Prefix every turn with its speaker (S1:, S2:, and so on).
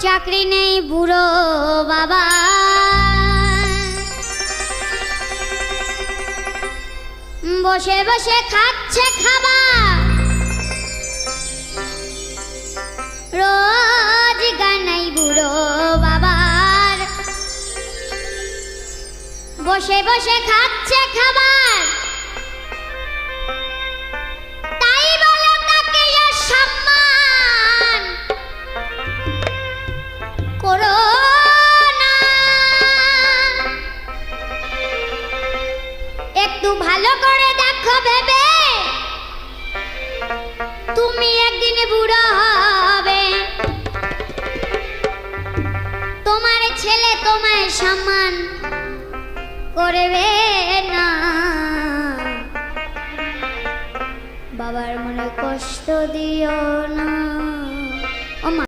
S1: চাকরি নেই বুড়ো বাবা, বসে বসে খাচ্ছে খাবার, রোজগার নাই বুড়ো বাবার, বসে বসে খাচ্ছে খাবার, তাই বলে তাকে সম্মান করো না। একটু ভালো করে দেখো ভেবে, তুমি একদিন বুড়ো হবে, তোমার ছেলে তোমায় সম্মান করবে না। বাবার মনে কষ্ট দিও না। ও মা।